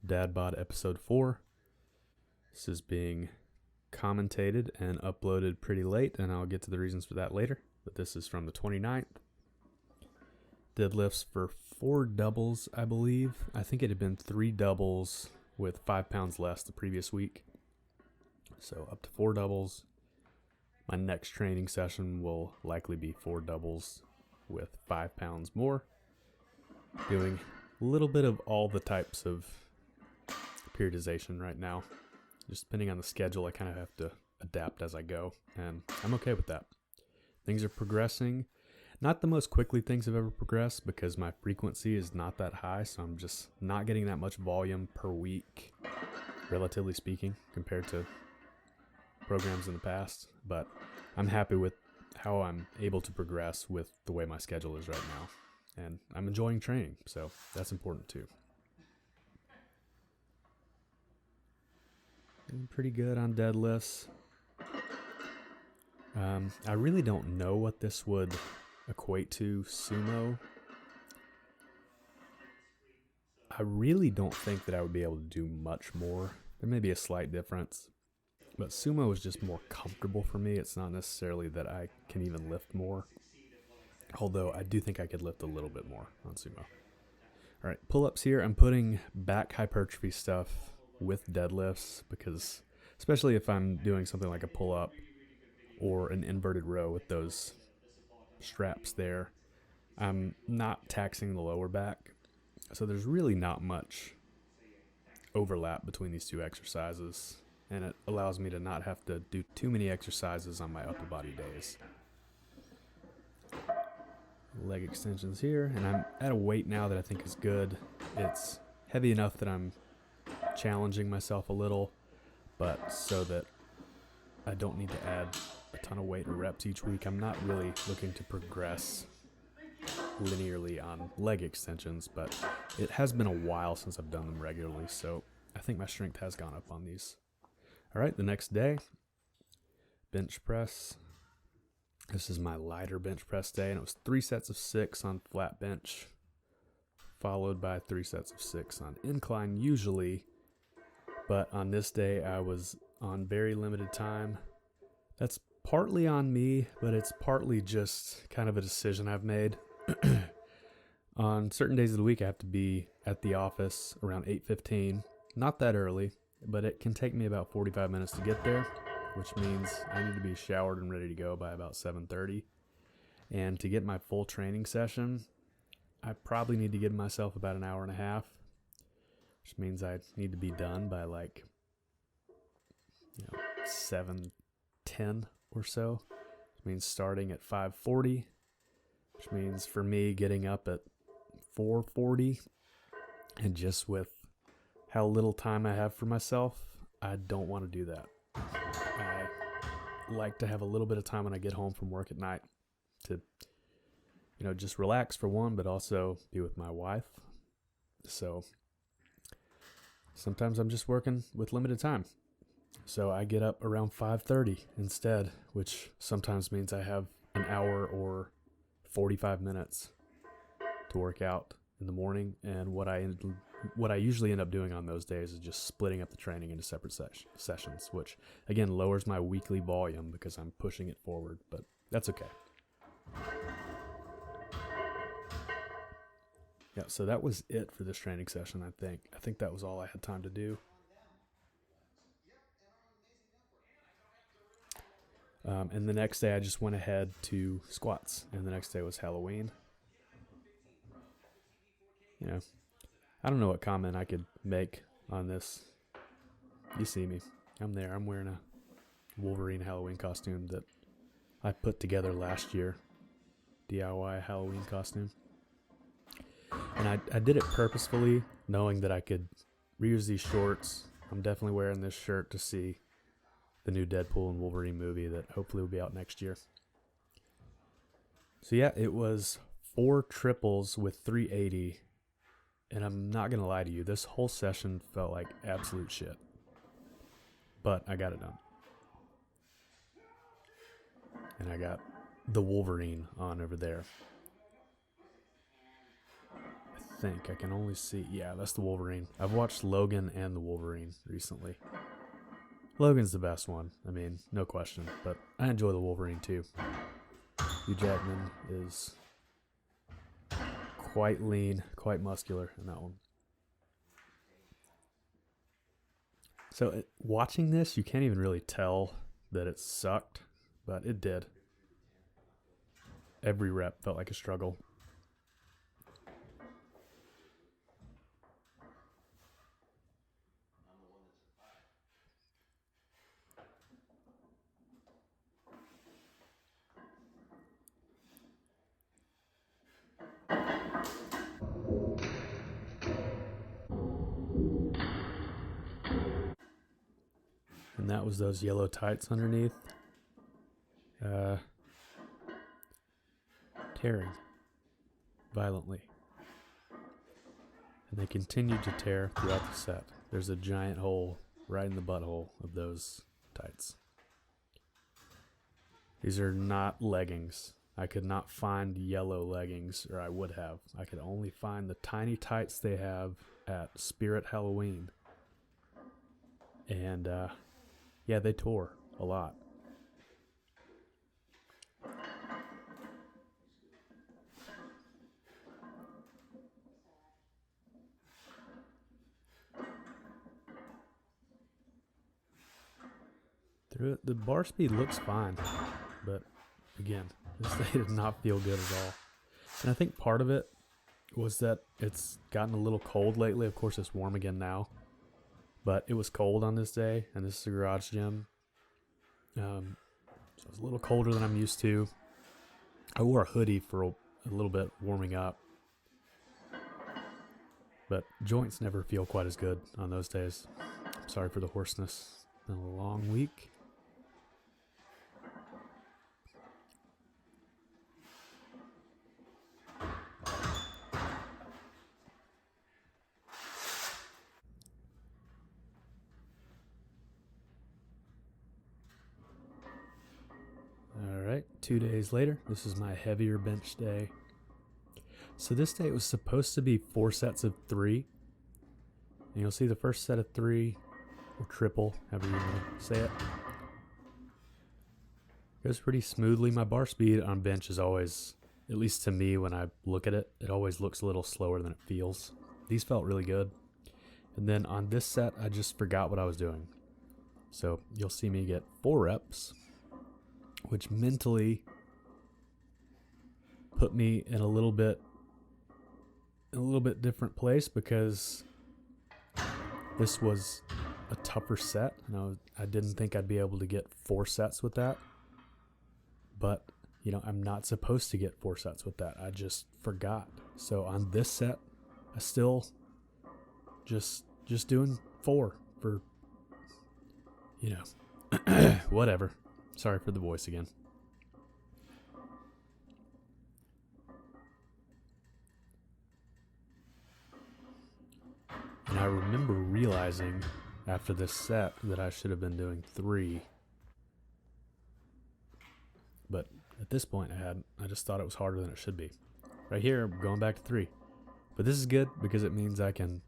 Dad Bod Episode 4. This is being commentated and uploaded pretty late, and I'll get to the reasons for that later. But this is from the 29th. Deadlifts for 4 doubles, I believe. I think it had been 3 doubles with 5 pounds less the previous week. So up to 4 doubles. My next training session will likely be 4 doubles with 5 pounds more. Doing a little bit of all the types of periodization right now. Just depending on the schedule, I kind of have to adapt as I go, and I'm okay with that. Things are progressing. Not the most quickly things have ever progressed because my frequency is not that high, so I'm just not getting that much volume per week, relatively speaking, compared to programs in the past. But I'm happy with how I'm able to progress with the way my schedule is right now. And I'm enjoying training, so that's important too. Doing pretty good on deadlifts. I really don't know what this would equate to sumo. I really don't think that I would be able to do much more. There may be a slight difference, but sumo is just more comfortable for me. It's not necessarily that I can even lift more, although I do think I could lift a little bit more on sumo. All right, pull-ups here. I'm putting back hypertrophy stuff with deadlifts because, especially if I'm doing something like a pull-up or an inverted row with those straps there, I'm not taxing the lower back. So there's really not much overlap between these two exercises, and it allows me to not have to do too many exercises on my upper body days. Leg extensions here, and I'm at a weight now that I think is good. It's heavy enough that I'm challenging myself a little, but so that I don't need to add a ton of weight or reps each week. I'm not really looking to progress linearly on leg extensions, but it has been a while since I've done them regularly, so I think my strength has gone up on these. All right, the next day, bench press. This is my lighter bench press day, and it was 3 sets of 6 on flat bench, followed by 3 sets of 6 on incline usually, but on this day I was on very limited time. That's partly on me, but it's partly just kind of a decision I've made. On certain days of the week, I have to be at the office around 8:15. Not that early, but it can take me about 45 minutes to get there, which means I need to be showered and ready to go by about 7:30. And to get my full training session, I probably need to give myself about an hour and a half, which means I need to be done by 7:10 or so. Which means starting at 5:40, which means for me getting up at 4:40, and just with how little time I have for myself, I don't want to do that. I like to have a little bit of time when I get home from work at night to, just relax for one, but also be with my wife. So sometimes I'm just working with limited time. So I get up around 5:30 instead, which sometimes means I have an hour or 45 minutes to work out in the morning. And what I usually end up doing on those days is just splitting up the training into separate sessions, which again lowers my weekly volume because I'm pushing it forward, but that's okay. Yeah, so that was it for this training session, I think. I think that was all I had time to do. And the next day I just went ahead to squats, and the next day was Halloween. I don't know what comment I could make on this. You see me. I'm there. I'm wearing a Wolverine Halloween costume that I put together last year. DIY Halloween costume. And I did it purposefully, knowing that I could reuse these shorts. I'm definitely wearing this shirt to see the new Deadpool and Wolverine movie that hopefully will be out next year. So yeah, it was 4 triples with 380. And I'm not going to lie to you, this whole session felt like absolute shit. But I got it done. And I got the Wolverine on over there. I think. I can only see... Yeah, that's the Wolverine. I've watched Logan and the Wolverine recently. Logan's the best one. I mean, no question. But I enjoy the Wolverine too. Hugh Jackman is quite lean, quite muscular in that one. So watching this, you can't even really tell that it sucked, but it did. Every rep felt like a struggle. And that was those yellow tights underneath. Tearing violently. And they continued to tear throughout the set. There's a giant hole right in the butthole of those tights. These are not leggings. I could not find yellow leggings, or I would have. I could only find the tiny tights they have at Spirit Halloween. And yeah, they tore a lot. The bar speed looks fine, but again, this day did not feel good at all. And I think part of it was that it's gotten a little cold lately. Of course, it's warm again now, but it was cold on this day, and this is a garage gym. So it was a little colder than I'm used to. I wore a hoodie for a little bit warming up, but joints never feel quite as good on those days. I'm sorry for the hoarseness. It's been a long week. Alright, 2 days later, this is my heavier bench day. So this day it was supposed to be 4 sets of 3. And you'll see the first set of 3, or triple, however you want to say it, goes pretty smoothly. My bar speed on bench is always, at least to me when I look at it, it always looks a little slower than it feels. These felt really good. And then on this set, I just forgot what I was doing. So you'll see me get 4 reps, which mentally put me in a little bit different place, because this was a tougher set, and I didn't think I'd be able to get 4 sets with that. But, you know, I'm not supposed to get 4 sets with that. I just forgot. So on this set, I still just doing 4 for, you know, whatever. Sorry for the voice again. And I remember realizing after this set that I should have been doing 3. But at this point I just thought it was harder than it should be. Right here, I'm going back to 3. But this is good because it means I can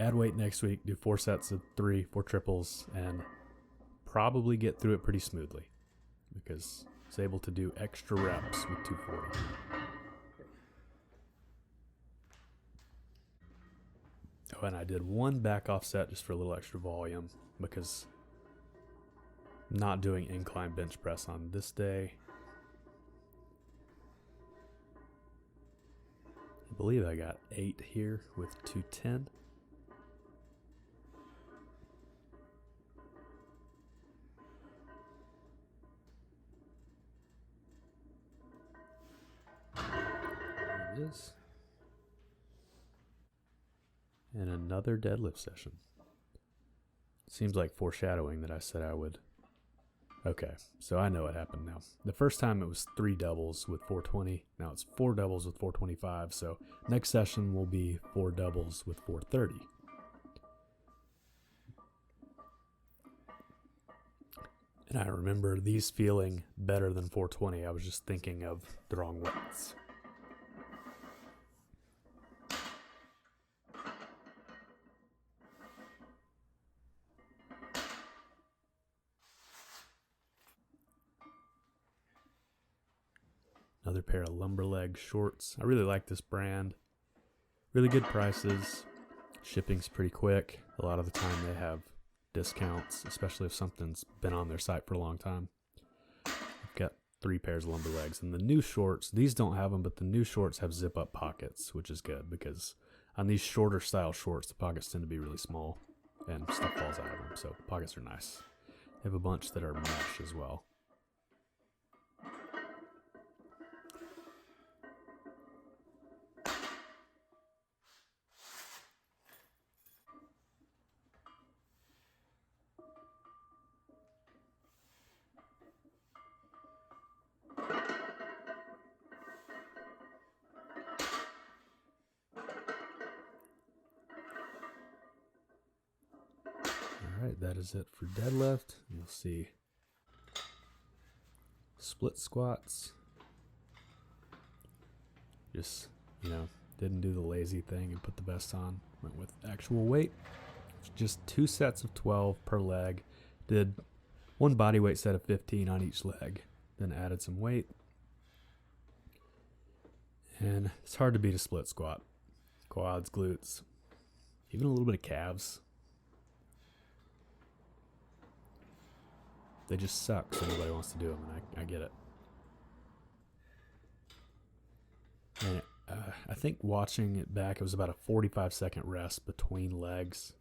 add weight next week, do 4 sets of 3, 4 triples, and probably get through it pretty smoothly, because I was able to do extra reps with 240. Oh, and I did 1 back off set just for a little extra volume, because I'm not doing incline bench press on this day. I believe I got 8 here with 210. There it is. And another deadlift session. Seems like foreshadowing that I said I would. Okay, so I know what happened now. The first time it was 3 doubles with 420. Now it's 4 doubles with 425. So next session will be 4 doubles with 430. And I remember these feeling better than 420. I was just thinking of the wrong weights. another pair of Lumberleg shorts. I really like this brand. Really good prices. Shipping's pretty quick. A lot of the time they have discounts, especially if something's been on their site for a long time. I've got 3 pairs of Lumberlegs. And the new shorts, these don't have them, but the new shorts have zip-up pockets, which is good because on these shorter style shorts, the pockets tend to be really small and stuff falls out of them. So pockets are nice. They have a bunch that are mesh as well. Alright, that is it for deadlift. You'll see split squats. Just, didn't do the lazy thing and put the vest on. Went with actual weight. Just 2 sets of 12 per leg. Did 1 body weight set of 15 on each leg. Then added some weight. And it's hard to beat a split squat. Quads, glutes, even a little bit of calves. They just suck, so nobody wants to do them, and I get it. And I think watching it back, it was about a 45-second rest between legs.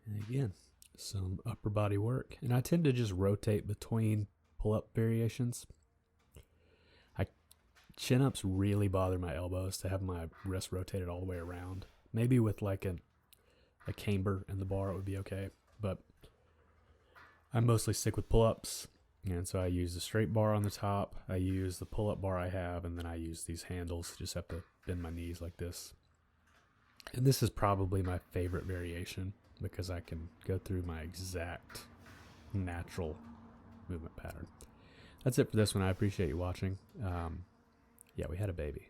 And again, some upper body work. And I tend to just rotate between pull-up variations. Chin-ups really bother my elbows to have my wrist rotated all the way around. Maybe with like a camber in the bar it would be okay. But I mostly stick with pull-ups. And so I use the straight bar on the top. I use the pull-up bar I have. And then I use these handles. Just have to bend my knees like this. And this is probably my favorite variation, because I can go through my exact natural movement pattern. That's it for this one. I appreciate you watching. Yeah, we had a baby.